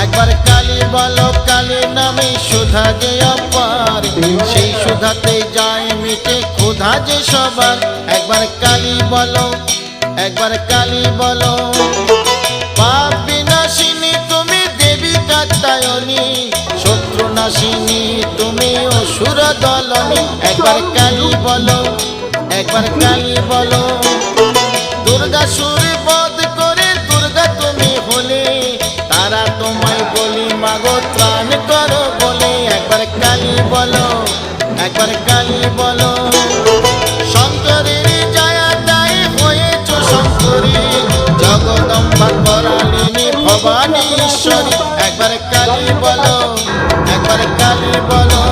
একবার কালী বলো, কালী নামে সুধা যে অপার, সেই সুধাতে যায় মিটে ক্ষুধা যে সবার। একবার কালী বলো, একবার কালী বলো। পাপ বিনাশিনী তুমি দেবী কাত্যায়নী, শত্রু নাশিনী তুমি অসুর দলনী। একবার কালী বলো, একবার কালী বলো। দুর্গাসুর বধ করে দুর্গা তুমি হলে, তারা তোমায় বলি মাগো ত্রাণ করো বলে। একবার কালী বলো, একবার কালী বলো। শঙ্করের জয়া দায় হয়েছ শঙ্করী, জগদম্বা করালিনী ভবানী ঈশ্বরী। একবার কালী বলো, একবার কালী বলো।